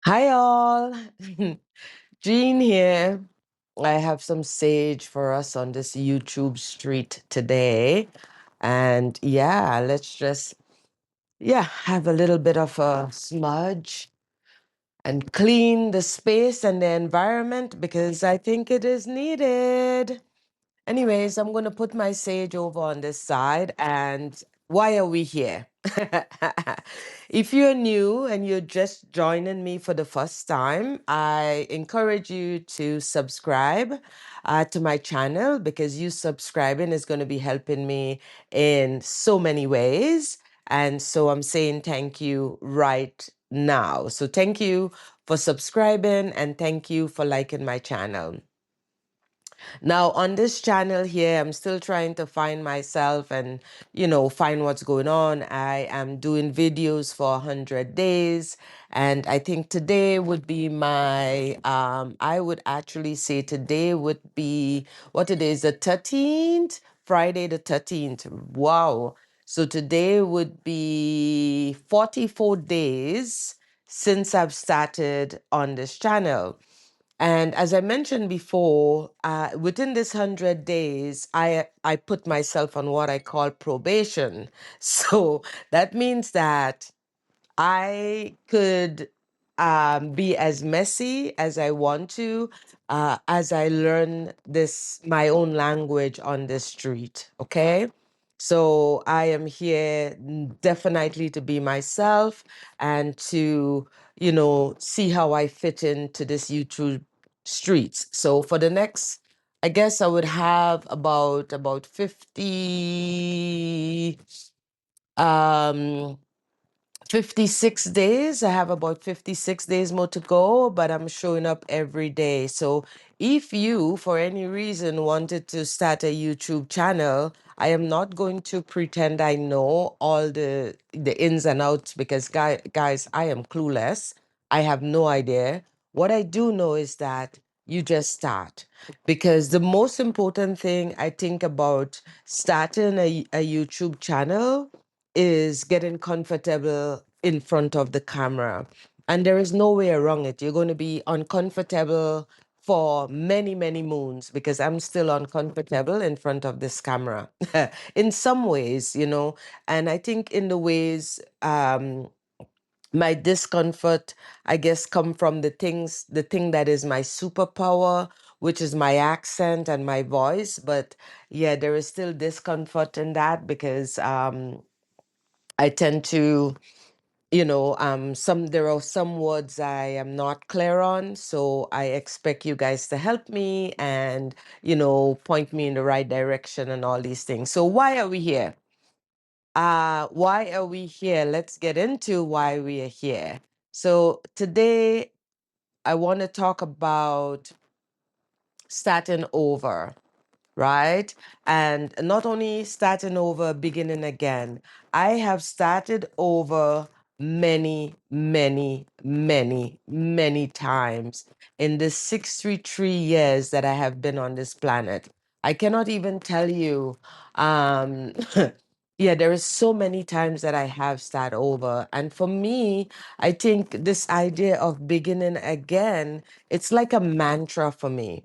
Hi, all. Jean here. I have some sage for us on this YouTube street today. And yeah, let's just, have a little bit of a smudge and clean the space and the environment because I think it is needed. Anyways, I'm going to put my sage over on this side. And why are we here? If you're new and you're just joining me for the first time, I encourage you to subscribe to my channel because you subscribing is going to be helping me in so many ways. And so I'm saying thank you right now. So thank you for subscribing and thank you for liking my channel. Now, on this channel here, I'm still trying to find myself and, find what's going on. I am doing videos for 100 days. And I think today would be I would actually say today would be, what it is, the 13th, Friday the 13th. Wow. So today would be 44 days since I've started on this channel. And as I mentioned before, within this 100 days, I put myself on what I call probation. So that means that I could be as messy as I want to as I learn my own language on this street. Okay. So I am here definitely to be myself and to, see how I fit into this YouTube streets. So for the next, I guess I would have about um 56 days. I have about 56 days more to go, but I'm showing up every day. So if you, for any reason, wanted to start a YouTube channel, I am not going to pretend I know all the ins and outs because guys, I am clueless. I have no idea. What I do know is that you just start because the most important thing I think about starting a YouTube channel is getting comfortable in front of the camera. And there is no way around it. You're going to be uncomfortable for many, many moons because I'm still uncomfortable in front of this camera in some ways, And I think in the ways, my discomfort, I guess, come from the thing that is my superpower, which is my accent and my voice. But yeah, there is still discomfort in that because I tend to, there are some words I am not clear on, so I expect you guys to help me and, point me in the right direction and all these things. So why are we here? Why are we here? Let's get into why we are here. So today I want to talk about starting over, right? And not only starting over, beginning again. I have started over many, many, many, many times in the 63 years that I have been on this planet. I cannot even tell you. Um, yeah, there is so many times that I have started over. And for me, I think this idea of beginning again, it's like a mantra for me.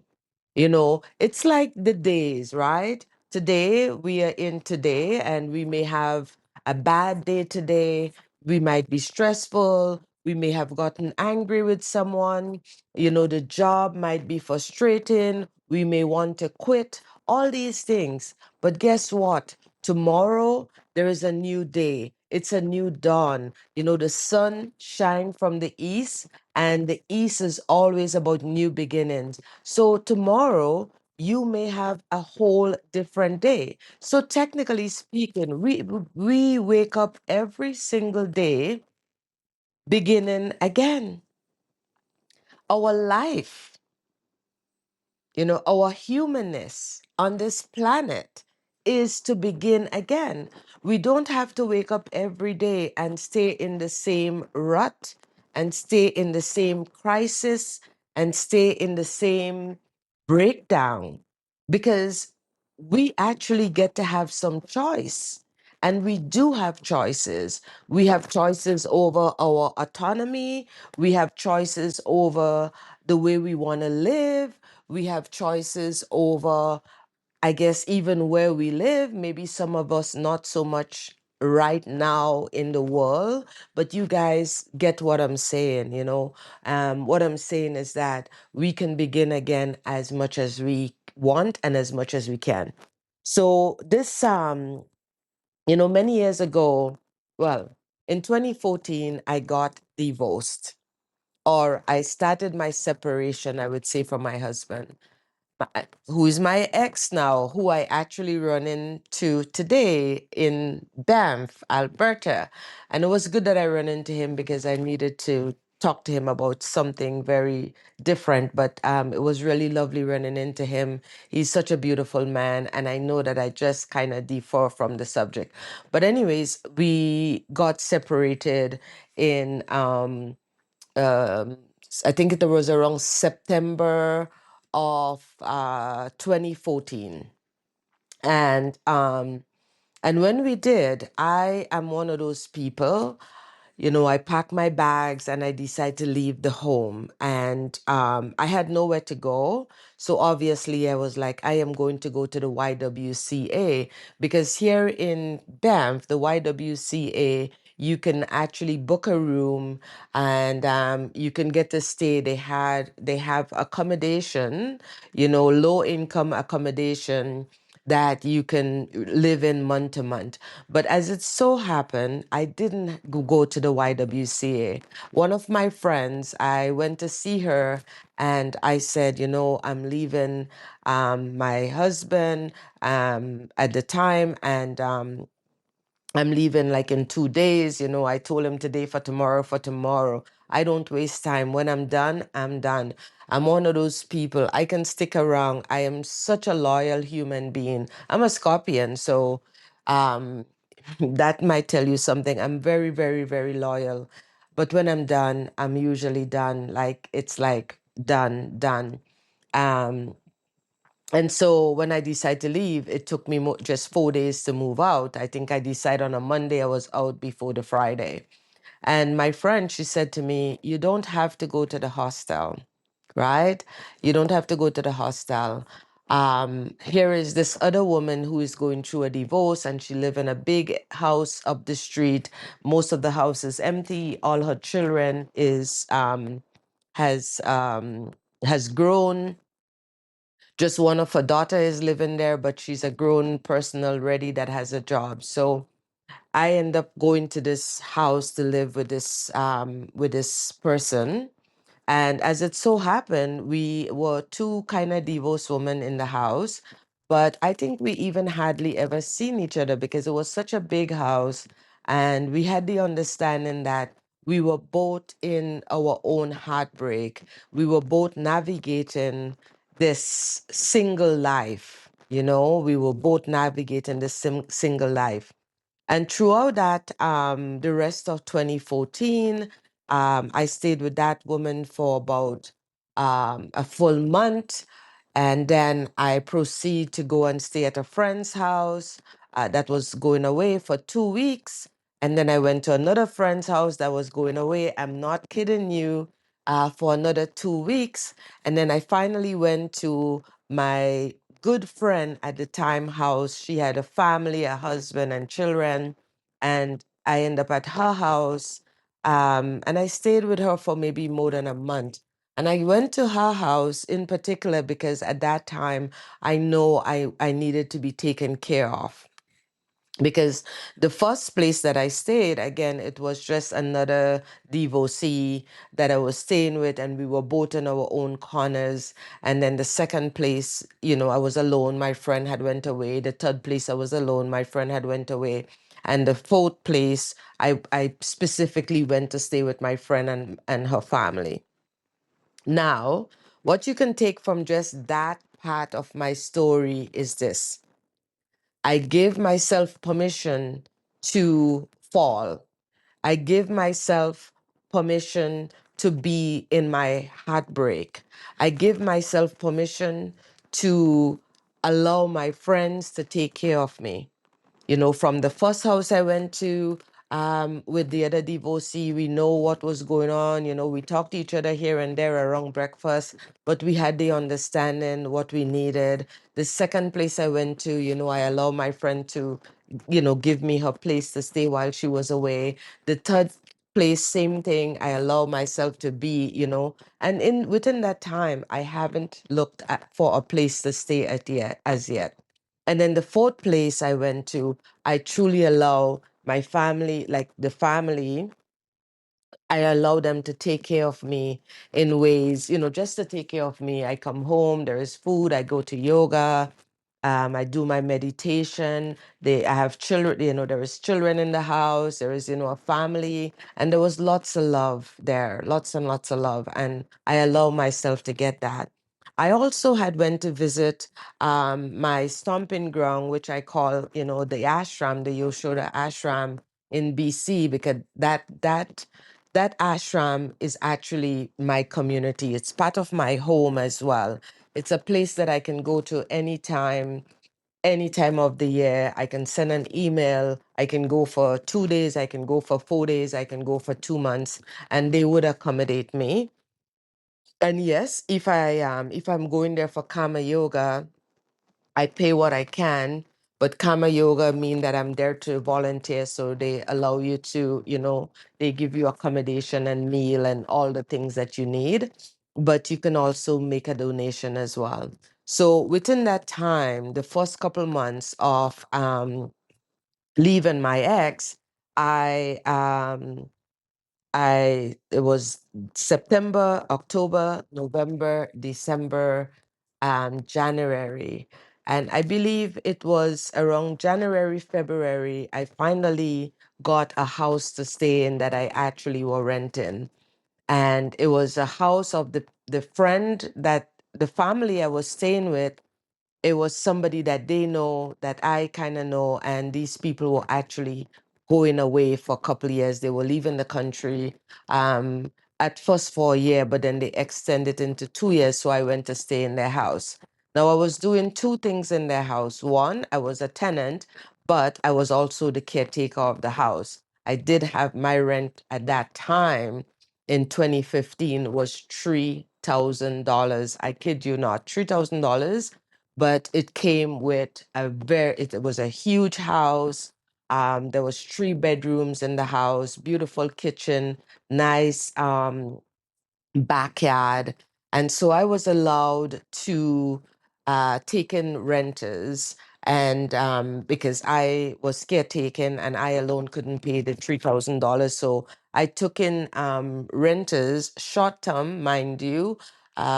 It's like the days, right? Today, we are in today, and we may have a bad day today. We might be stressful. We may have gotten angry with someone. The job might be frustrating. We may want to quit, all these things. But guess what? Tomorrow, there is a new day. It's a new dawn. The sun shines from the east, and the east is always about new beginnings. So tomorrow, you may have a whole different day. So technically speaking, we wake up every single day beginning again. Our life, our humanness on this planet is to begin again. We don't have to wake up every day and stay in the same rut and stay in the same crisis and stay in the same breakdown because we actually get to have some choice. And we do have choices. We have choices over our autonomy. We have choices over the way we want to live. We have choices over, I guess, even where we live. Maybe some of us not so much right now in the world, but you guys get what I'm saying, you know. What I'm saying is that we can begin again as much as we want and as much as we can. So this many years ago, well, in 2014, I got divorced, or I started my separation, I would say, from my husband, who is my ex now, who I actually run into today in Banff, Alberta. And it was good that I run into him because I needed to talk to him about something very different. But it was really lovely running into him. He's such a beautiful man. And I know that I just kind of defer from the subject. But, anyways, we got separated in um, I think it was around September of 2014. And when we did, I am one of those people, I packed my bags and I decided to leave the home. And I had nowhere to go. So obviously I was like, I am going to go to the YWCA, because here in Banff, the YWCA, you can actually book a room, and you can get to stay. They have accommodation, low income accommodation that you can live in month to month. But as it so happened, I didn't go to the YWCA. One of my friends, I went to see her, and I said, I'm leaving my husband at the time, and I'm leaving like in 2 days. I told him today for tomorrow, for tomorrow. I don't waste time. When I'm done, I'm done. I'm one of those people. I can stick around. I am such a loyal human being. I'm a Scorpion, so um, that might tell you something. I'm very, very, very loyal. But when I'm done, I'm usually done. Like, it's like done, done. Um, and so when I decided to leave, it took me just 4 days to move out. I think I decided on a Monday, I was out before the Friday. And my friend, she said to me, you don't have to go to the hostel, right? You don't have to go to the hostel. Here is this other woman who is going through a divorce, and she live in a big house up the street. Most of the house is empty. All her children is has um, has grown. Just one of her daughter is living there, but she's a grown person already that has a job. So I end up going to this house to live with this person. And as it so happened, we were two kind of divorced women in the house. But I think we even hardly ever seen each other because it was such a big house. And we had the understanding that we were both in our own heartbreak. We were both navigating this single life. We were both navigating this single life. And throughout that, the rest of 2014, I stayed with that woman for about a full month. And then I proceed to go and stay at a friend's house that was going away for 2 weeks. And then I went to another friend's house that was going away. I'm not kidding you, for another 2 weeks. And then I finally went to my good friend at the time house. She had a family, a husband and children, and I ended up at her house. And I stayed with her for maybe more than a month. And I went to her house in particular because at that time I know I needed to be taken care of. Because the first place that I stayed, again, it was just another divorcee that I was staying with, and we were both in our own corners. And then the second place, I was alone. My friend had went away. The third place, I was alone. My friend had went away. And the fourth place, I specifically went to stay with my friend and her family. Now, what you can take from just that part of my story is this. I give myself permission to fall. I give myself permission to be in my heartbreak. I give myself permission to allow my friends to take care of me. From the first house I went to, with the other divorcee, we know what was going on. We talked to each other here and there around breakfast, but we had the understanding what we needed. The second place I went to, I allowed my friend to, give me her place to stay while she was away. The third place, same thing. I allow myself to be, and in within that time, I haven't looked for a place to stay at yet as yet. And then the fourth place I went to, I truly allow my family, like the family, I allow them to take care of me in ways, just to take care of me. I come home, there is food, I go to yoga, I do my meditation. I have children, there is children in the house, there is, a family, and there was lots of love there, lots and lots of love. And I allow myself to get that. I also had went to visit my stomping ground, which I call, the ashram, the Yoshoda ashram in BC, because that ashram is actually my community. It's part of my home as well. It's a place that I can go to any time of the year. I can send an email. I can go for 2 days. I can go for 4 days. I can go for 2 months, and they would accommodate me. And yes, if I'm going there for karma yoga, I pay what I can, but karma yoga mean that I'm there to volunteer. So they allow you to, they give you accommodation and meal and all the things that you need, but you can also make a donation as well. So within that time, the first couple months of leaving my ex, I it was September, October, November, December, January. And I believe it was around January, February, I finally got a house to stay in that I actually were renting. And it was a house of the friend that the family I was staying with. It was somebody that they know, that I kind of know, and these people were actually going away for a couple of years. They were leaving the country, um, at first for a year, but then they extended into 2 years, so I went to stay in their house. Now, I was doing two things in their house. One, I was a tenant, but I was also the caretaker of the house. I did have my rent at that time in 2015 was $3,000. I kid you not, $3,000, but it came with it was a huge house. There was 3 bedrooms in the house, beautiful kitchen, nice backyard. And so I was allowed to take in renters, and because I was caretaking and I alone couldn't pay the $3,000. So I took in renters, short term, mind you,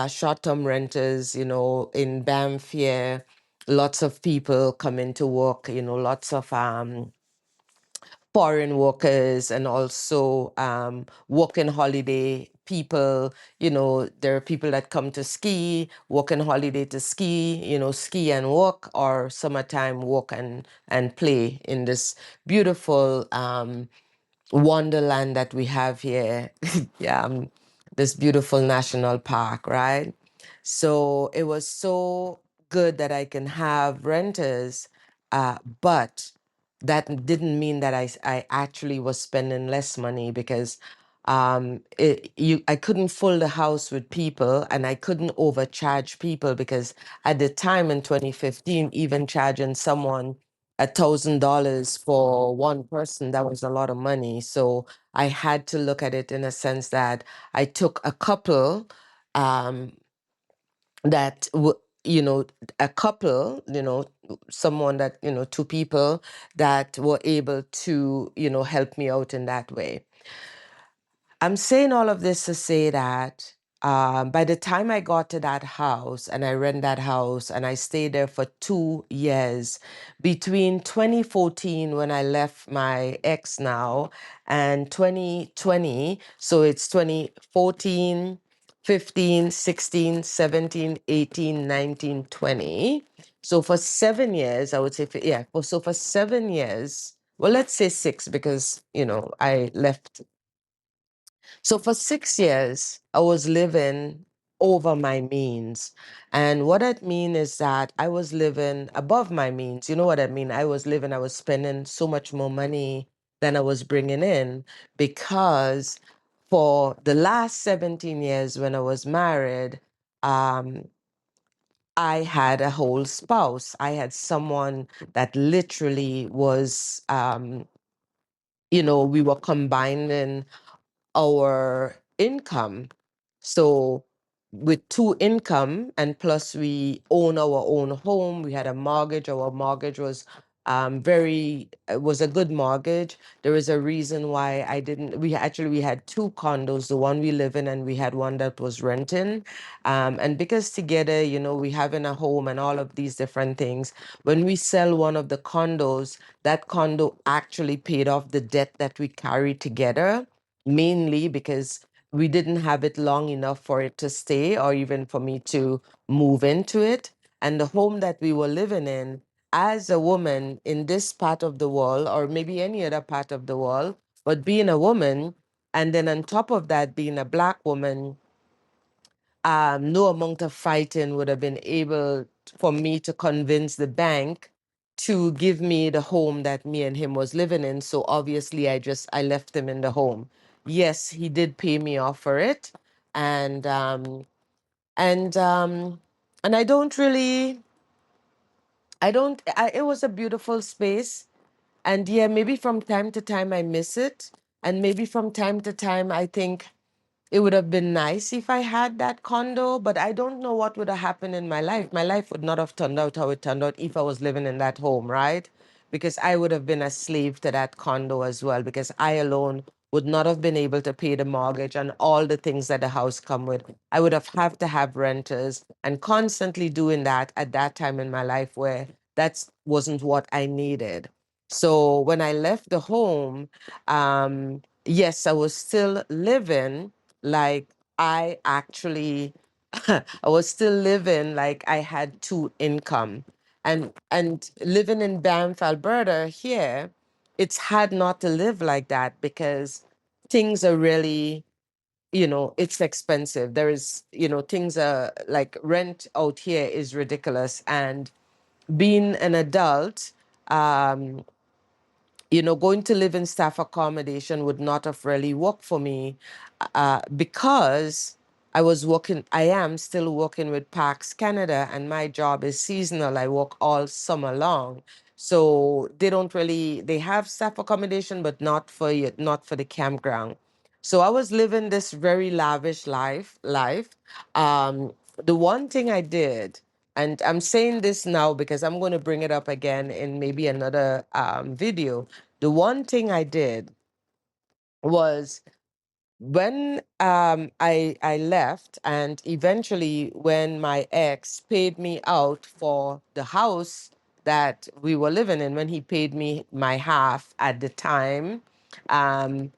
short term renters, in Banff here. Lots of people come into work, lots of foreign workers, and also working holiday people. There are people that come to ski, working holiday to ski, ski and work, or summertime work and play in this beautiful wonderland that we have here. Yeah, this beautiful national park, right? So it was so good that I can have renters, but that didn't mean that I actually was spending less money, because I couldn't fill the house with people, and I couldn't overcharge people, because at the time in 2015, even charging someone $1,000 for one person, that was a lot of money. So I had to look at it in a sense that I took a couple, um, that you know a couple, someone that, two people that were able to, help me out in that way. I'm saying all of this to say that by the time I got to that house and I rent that house and I stayed there for 2 years, between 2014, when I left my ex now, and 2020, so it's 2014, 15, 16, 17, 18, 19, 20. So for 7 years, I would say, so for 7 years, well, let's say six, because, I left. So for 6 years, I was living over my means. And what that mean is that I was living above my means. You know what I mean? I was spending so much more money than I was bringing in, because for the last 17 years when I was married, um, I had a whole spouse. I had someone that literally was, we were combining our income. So with two income, and plus we own our own home, we had a mortgage. Our mortgage was very it was a good mortgage. There is a reason why I didn't we had two condos, the one we live in, and we had one that was renting. And because together, we have in a home and all of these different things, when we sell one of the condos, that condo actually paid off the debt that we carried together, mainly because we didn't have it long enough for it to stay or even for me to move into it. And the home that we were living in, as a woman in this part of the world, or maybe any other part of the world, but being a woman, and then on top of that, being a Black woman, no amount of fighting would have been able for me to convince the bank to give me the home that me and him was living in. So obviously I left him in the home. Yes, he did pay me off for it. And and um and I don't really I don't I, it was a beautiful space. And yeah, maybe from time to time I miss it. And maybe from time to time I think it would have been nice if I had that condo, but I don't know what would have happened in my life. My life would not have turned out how it turned out if I was living in that home, right? Because I would have been a slave to that condo as well, because I alone would not have been able to pay the mortgage and all the things that the house come with. I would have to have renters, and constantly doing that at that time in my life where that wasn't what I needed. So when I left the home, yes, I was still living like I actually I was still living like I had two income. And living in Banff, Alberta here, it's hard not to live like that because things are really, it's expensive. There is, things are like rent out here is ridiculous. And being an adult, um, going to live in staff accommodation would not have really worked for me, because I am still working with Parks Canada, and my job is seasonal. I work all summer long. So they have staff accommodation, but not for the campground. So I was living this very lavish life. The one thing I did, and I'm saying this now because I'm going to bring it up again in maybe another video. The one thing I did was, when I left, and eventually when my ex paid me out for the house that we were living in, when he paid me my half at the time, um,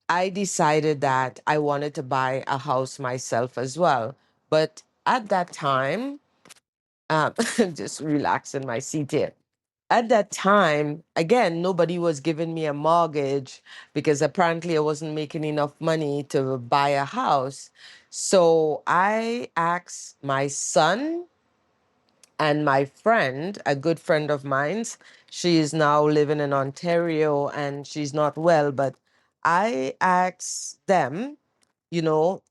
I decided that I wanted to buy a house myself as well. But at that time, just relax in my seat here. At that time, again, nobody was giving me a mortgage because apparently I wasn't making enough money to buy a house. So I asked my son and my friend, a good friend of mine's. She is now living in Ontario and she's not well, but I asked them, you know,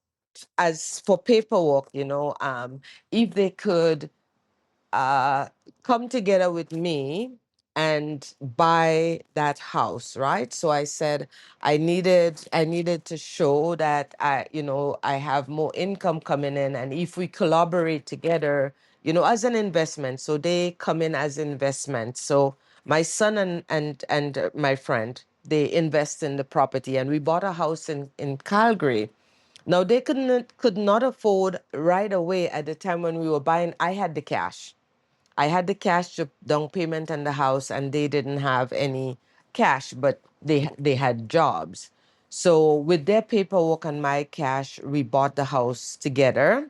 as for paperwork, if they could uh, come together with me and buy that house, right? So I said I needed to show that I have more income coming in, and if we collaborate together, as an investment, so they come in as investment. So my son and my friend, they invest in the property, and we bought a house in Calgary. Now they could not afford right away at the time when we were buying. I had the cash. I had the cash to down payment on the house, and they didn't have any cash, but they had jobs. So with their paperwork and my cash, we bought the house together,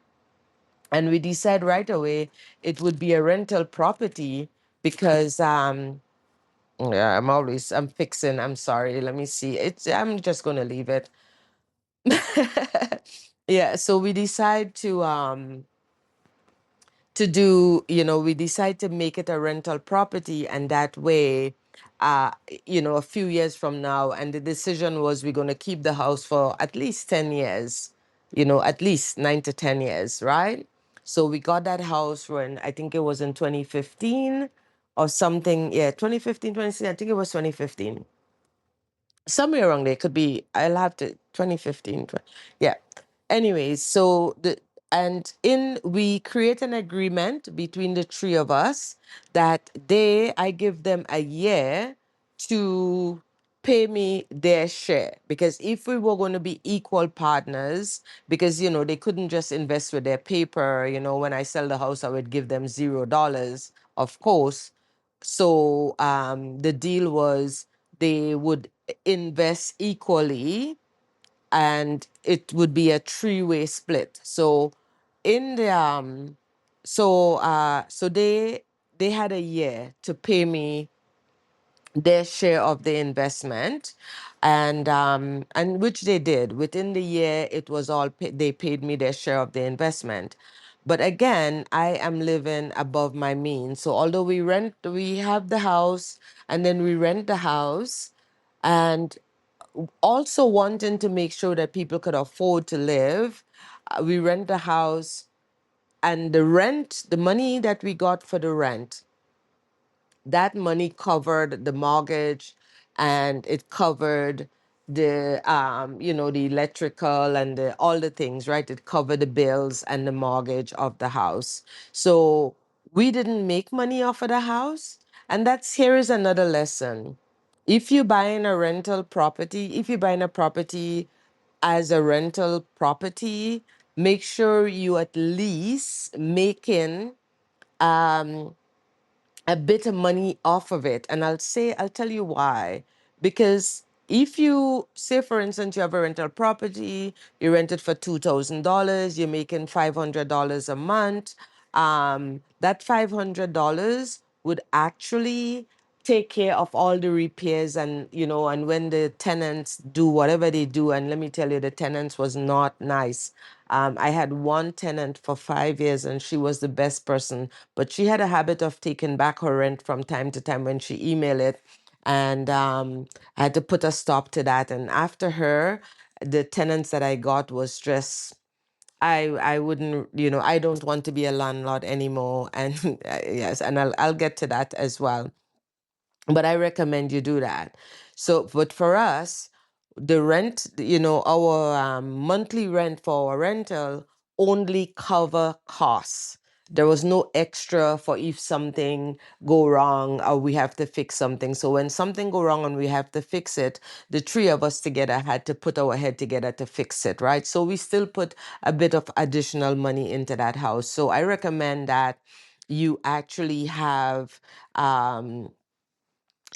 and we decided right away it would be a rental property because yeah, I'm fixing. I'm sorry. Let me see. I'm just gonna leave it. Yeah, so we decide to do, we decide to make it a rental property, and that way, uh, a few years from now, and the decision was we're going to keep the house for at least 10 years, at least 9 to 10 years, right? So we got that house when I think it was in 2015 or something. Yeah, 2015, 2016, I think it was 2015, somewhere around there. Could be, I'll have to 2015, yeah. Anyways, so the and in we create an agreement between the three of us that I give them a year to pay me their share, because if we were going to be equal partners, because they couldn't just invest with their paper. When I sell the house, I would give them $0, of course. So the deal was they would invest equally, and it would be a three-way split. So in the so they had a year to pay me their share of the investment, and which they did. Within the year, it was they paid me their share of the investment. But again, I am living above my means. So although we have the house, and then we rent the house, and also wanting to make sure that people could afford to live, we rent the house, and the money that we got for the rent, that money covered the mortgage, and it covered the electrical and all the things, right? It covered the bills and the mortgage of the house. So we didn't make money off of the house. And here is another lesson. If you buy in a rental property, if you buy in a property as a rental property, make sure you at least making um a bit of money off of it. And I'll tell you why. Because if you say, for instance, you have a rental property, you rent it for $2,000, you're making $500 a month, that $500 would actually take care of all the repairs, and when the tenants do whatever they do. And let me tell you, the tenants was not nice. I had one tenant for 5 years, and she was the best person, but she had a habit of taking back her rent from time to time when she emailed it. And I had to put a stop to that. And after her, the tenants that I got was just, I wouldn't, I don't want to be a landlord anymore. And yes, and I'll get to that as well. But I recommend you do that. So, but for us, the rent, our monthly rent for our rental only cover costs. There was no extra for if something go wrong or we have to fix something. So when something go wrong and we have to fix it, the three of us together had to put our head together to fix it, right? So we still put a bit of additional money into that house. So I recommend that you actually have um,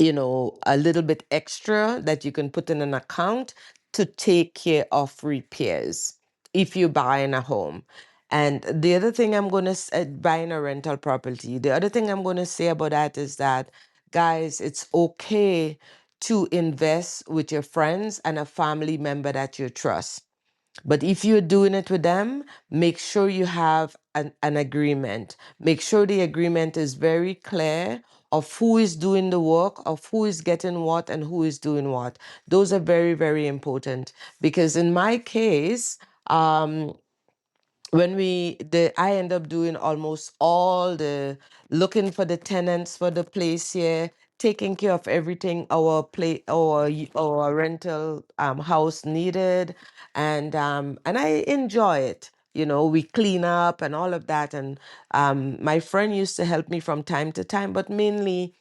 a little bit extra that you can put in an account to take care of repairs if you're buying a home. And the other thing I'm going to buying a rental property, the other thing I'm going to say about that is that, guys, it's okay to invest with your friends and a family member that you trust. But if you're doing it with them, make sure you have an agreement. Make sure the agreement is very clear of who is doing the work, of who is getting what, and who is doing what. Those are very, very important. Because in my case, when I end up doing almost all the looking for the tenants for the place here, taking care of everything our rental house needed, and I enjoy it. We clean up and all of that, and my friend used to help me from time to time, but mainly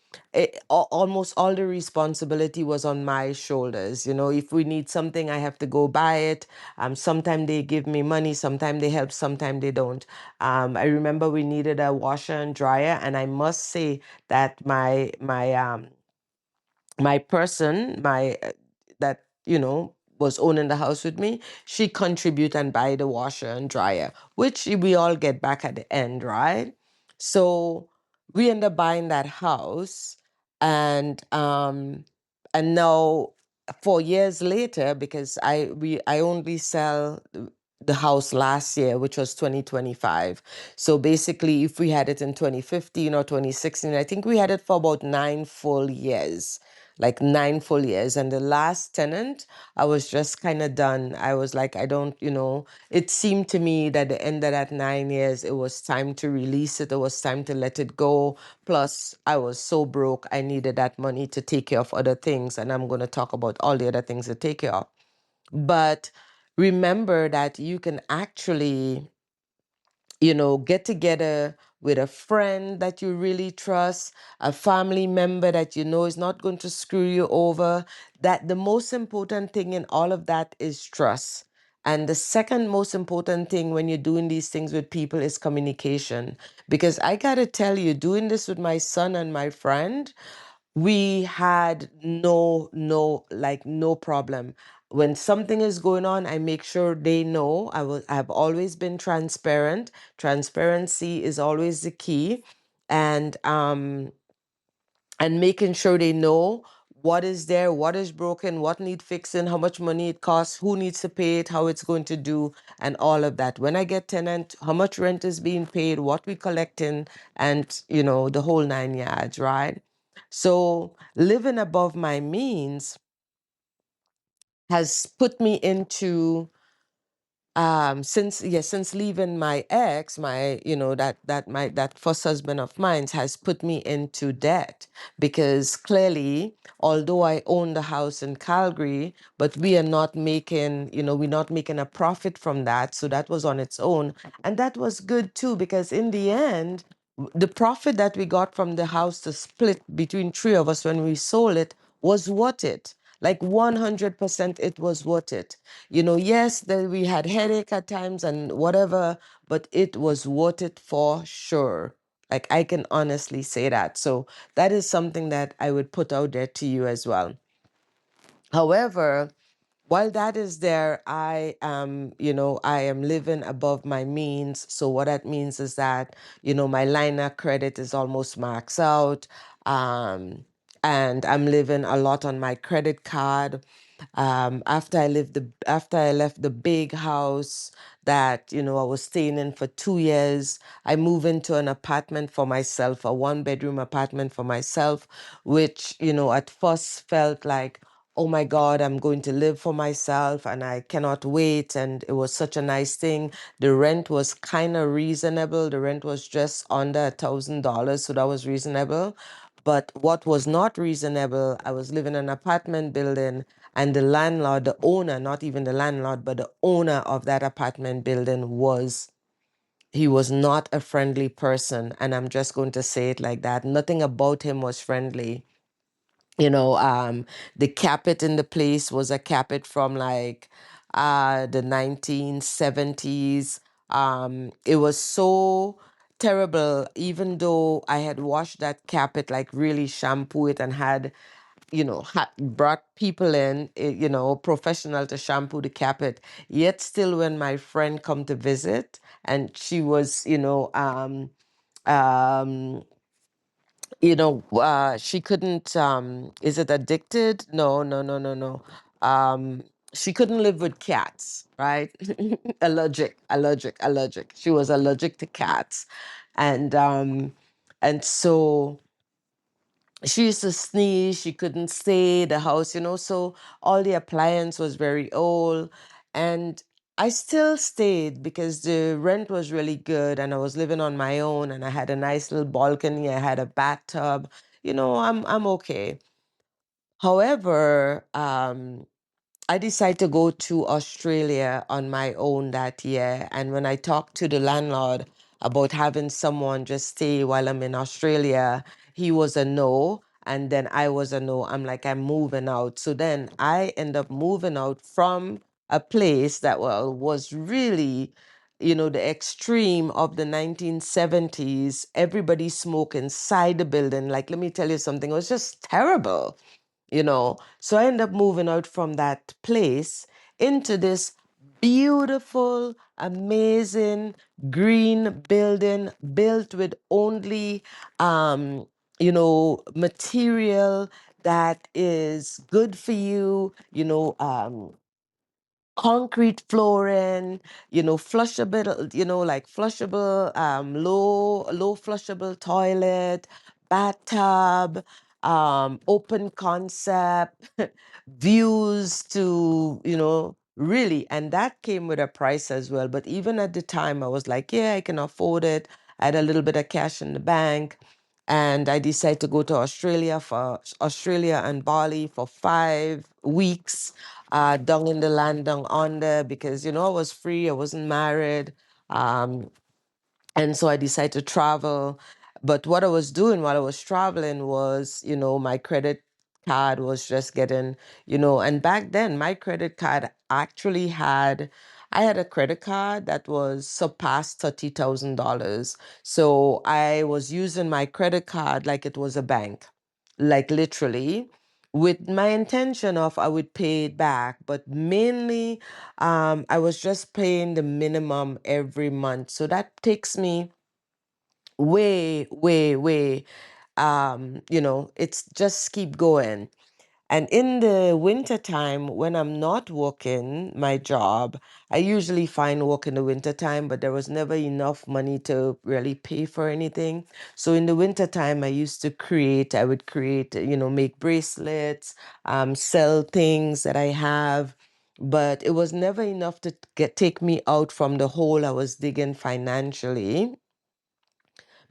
almost all the responsibility was on my shoulders. If we need something, I have to go buy it. Sometimes they give me money, sometimes they help, sometimes they don't. I remember we needed a washer and dryer, and I must say that my person, my that was owning the house with me, she contribute and buy the washer and dryer, which we all get back at the end, right? So we end up buying that house, and now 4 years later, because I only sell the house last year, which was 2025. So basically, if we had it in 2015 or 2016, I think we had it for about 9 full years, like 9 full years. And the last tenant, I was just kind of done. I was like, I don't, it seemed to me that the end of that 9 years, it was time to release it. It was time to let it go. Plus, I was so broke, I needed that money to take care of other things. And I'm going to talk about all the other things to take care of. But remember that you can actually, get together with a friend that you really trust, a family member that you know is not going to screw you over. That the most important thing in all of that is trust. And the second most important thing when you're doing these things with people is communication. Because I got to tell you, doing this with my son and my friend, we had no problem. When something is going on, I make sure they know. I've always been transparent. Transparency is always the key. And making sure they know what is there, what is broken, what needs fixing, how much money it costs, who needs to pay it, how it's going to do, and all of that. When I get tenant, how much rent is being paid, what we collecting, and the whole 9 yards, right? So living above my means has put me into since leaving my ex, my that first husband of mine has put me into debt, because clearly, although I own the house in Calgary, but we are not making, we're not making a profit from that. So that was on its own, and that was good too, because in the end, the profit that we got from the house to split between three of us when we sold it was worth it. Like 100%, it was worth it. Yes, that we had headache at times and whatever, but it was worth it for sure. Like, I can honestly say that. So that is something that I would put out there to you as well. However, while that is there, I am living above my means. So what that means is that, my line of credit is almost maxed out. And I'm living a lot on my credit card. After I left the big house that, I was staying in for 2 years, I moved into an apartment for myself, a one-bedroom apartment for myself, which, at first felt like, oh my God, I'm going to live for myself and I cannot wait. And it was such a nice thing. The rent was kind of reasonable. The rent was just under $1,000. So that was reasonable. But what was not reasonable, I was living in an apartment building, and the landlord, the owner, not even the landlord, but the owner of that apartment building he was not a friendly person. And I'm just going to say it like that. Nothing about him was friendly. The carpet in the place was a carpet from like the 1970s. It was so terrible, even though I had washed that carpet, like really shampoo it, and had brought people in, professional to shampoo the carpet. Yet still, when my friend come to visit, and she was, um, she couldn't, is it addicted? No, no, no, no, no. She couldn't live with cats, right? Allergic. She was allergic to cats. And so she used to sneeze, she couldn't stay the house, so all the appliance was very old. And I still stayed because the rent was really good, and I was living on my own, and I had a nice little balcony, I had a bathtub. I'm okay. However, I decided to go to Australia on my own that year. And when I talked to the landlord about having someone just stay while I'm in Australia, he was a no. And then I was a no. I'm like, I'm moving out. So then I end up moving out from a place that, well, was really, the extreme of the 1970s. Everybody smoke inside the building. Like, let me tell you something, it was just terrible. So I end up moving out from that place into this beautiful, amazing green building built with only, material that is good for you, concrete flooring, flushable, like flushable, low flushable toilet, bathtub, open concept, views to, really, and that came with a price as well. But even at the time, I was like, yeah, I can afford it. I had a little bit of cash in the bank. And I decided to go to Australia and Bali for 5 weeks, down in the land down under, because I was free, I wasn't married, um, and so I decided to travel. But what I was doing while I was traveling was, my credit card was just getting, and back then my credit card actually I had a credit card that was surpassed $30,000. So I was using my credit card like it was a bank, like literally, with my intention of I would pay it back, but mainly I was just paying the minimum every month. So that takes me way, way, way. It's just keep going. And in the winter time, when I'm not working my job, I usually find work in the winter time, but there was never enough money to really pay for anything. So in the winter time, I would create, make bracelets, sell things that I have. But it was never enough to take me out from the hole I was digging financially,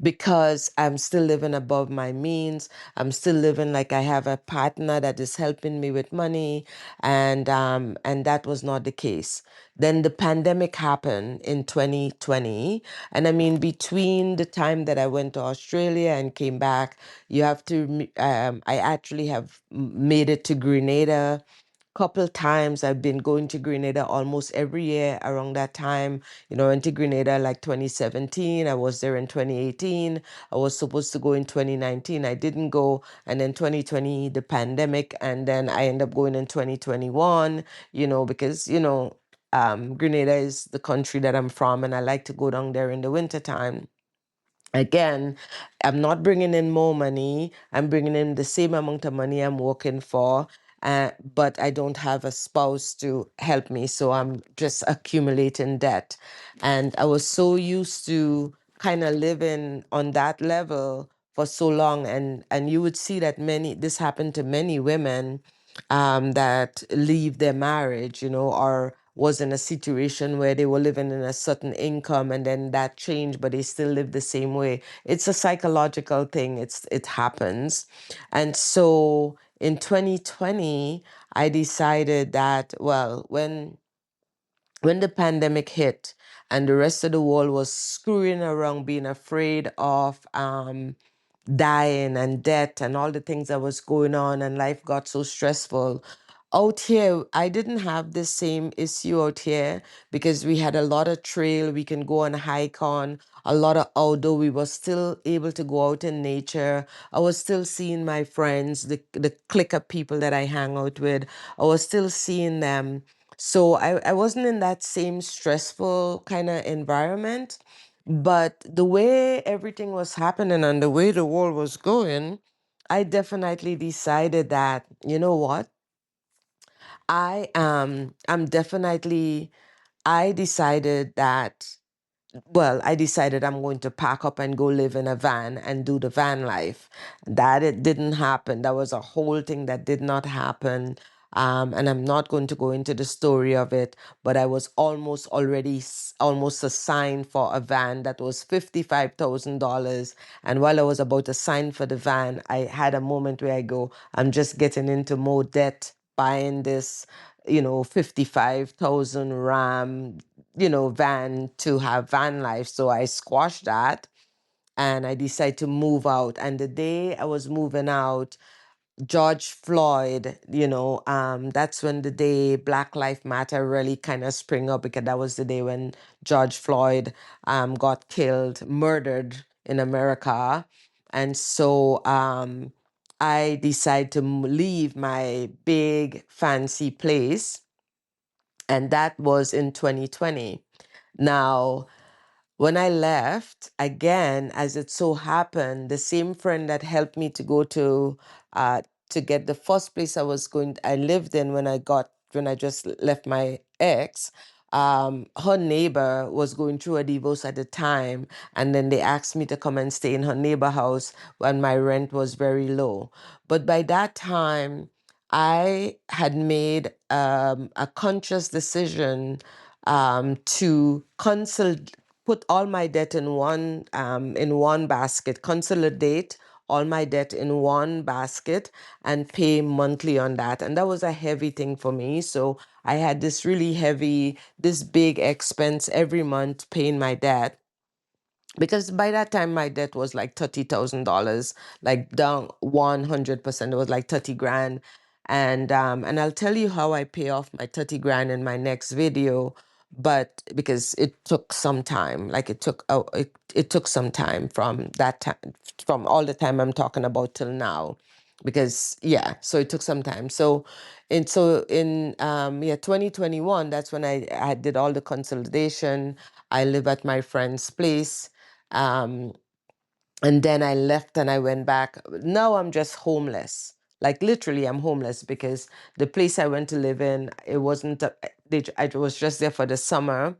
because I'm still living above my means. I'm still living like I have a partner that is helping me with money, and that was not the case. Then the pandemic happened in 2020, and I mean between the time that I went to Australia and came back, I actually have made it to Grenada couple times. I've been going to Grenada almost every year around that time. I went to Grenada like 2017. I was there in 2018. I was supposed to go in 2019. I didn't go. And then 2020, the pandemic. And then I ended up going in 2021, because, Grenada is the country that I'm from, and I like to go down there in the wintertime. Again, I'm not bringing in more money. I'm bringing in the same amount of money I'm working for, but I don't have a spouse to help me. So I'm just accumulating debt. And I was so used to kind of living on that level for so long. And you would see that this happened to many women, that leave their marriage, or was in a situation where they were living in a certain income, and then that changed, but they still live the same way. It's a psychological thing. It happens. And so in 2020, I decided that, well, when the pandemic hit and the rest of the world was screwing around, being afraid of dying and death and all the things that was going on, and life got so stressful. Out here, I didn't have the same issue out here, because we had a lot of trail we can go and hike on, a lot of outdoor. We were still able to go out in nature. I was still seeing my friends, the clique of people that I hang out with. I was still seeing them. So I wasn't in that same stressful kind of environment. But the way everything was happening and the way the world was going, I definitely decided that, you know what? I'm definitely, I decided that, well, I decided I'm going to pack up and go live in a van and do the van life. That it didn't happen. That was a whole thing that did not happen. And I'm not going to go into the story of it, but I was almost assigned for a van that was $55,000. And while I was about to sign for the van, I had a moment where I go, I'm just getting into more debt buying this, 55,000 Ram, van to have van life. So I squashed that and I decided to move out. And the day I was moving out, George Floyd, that's when the day Black Lives Matter really kind of spring up, because that was the day when George Floyd got killed, murdered in America. And so I decided to leave my big fancy place, and that was in 2020. Now, when I left, again, as it so happened, the same friend that helped me uh, to get the first place I lived in when I just left my ex, her neighbor was going through a divorce at the time, and then they asked me to come and stay in her neighbor house when my rent was very low. But by that time, I had made a conscious decision to put all my debt in one basket, consolidate all my debt in one basket and pay monthly on that. And that was a heavy thing for me. So I had this big expense every month paying my debt, because by that time my debt was like $30,000, like down 100%. It was like 30 grand. And I'll tell you how I pay off my 30 grand in my next video. But because it took some time, like it took some time from that time, from all the time I'm talking about till now, because yeah, so it took some time. So in 2021, that's when I did all the consolidation. I live at my friend's place. Um, and then I left and I went back. Now I'm just homeless. Like literally, I'm homeless because the place I went to live in, it wasn't, I was just there for the summer.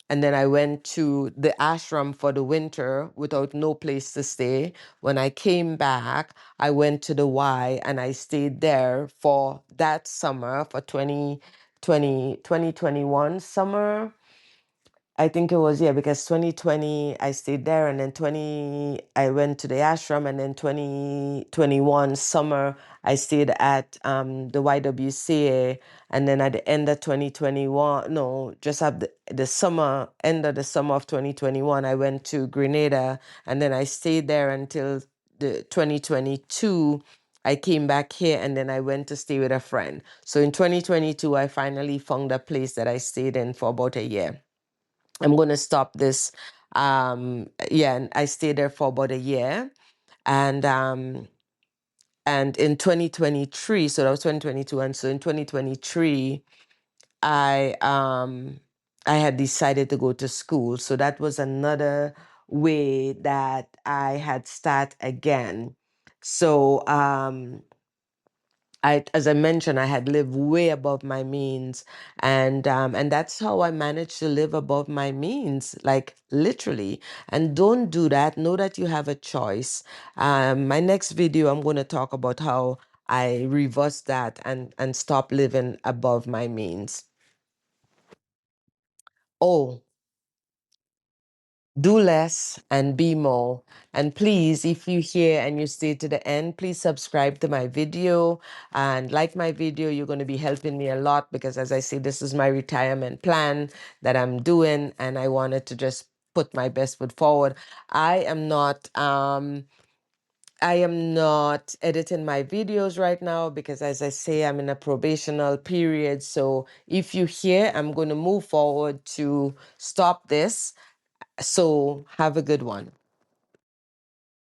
And then I went to the ashram for the winter without no place to stay. When I came back, I went to the Y and I stayed there for that summer, for 2021 summer. I think it was, yeah, because 2020 I stayed there, and then 20 I went to the ashram, and then 2021 summer I stayed at the YWCA, and then at the end of 2021, no, just at end of the summer of 2021, I went to Grenada, and then I stayed there until the 2022. I came back here, and then I went to stay with a friend. So in 2022, I finally found a place that I stayed in for about a year. I'm going to stop this. Yeah, and I stayed there for about a year. And in 2023, so that was 2022. And so in 2023, I I had decided to go to school. So that was another way that I had start again. So as I mentioned, I had lived way above my means, and that's how I managed to live above my means, like literally. And don't do that. Know that you have a choice. My next video, I'm going to talk about how I reversed that and stop living above my means. Oh, do less and be more. And please, if you hear and you stay to the end, please subscribe to my video and like my video. You're going to be helping me a lot, because as I say, this is my retirement plan that I'm doing, and I wanted to just put my best foot forward. I am not editing my videos right now because, as I say, I'm in a probational period. So if you hear, I'm going to move forward to stop this. So have a good one.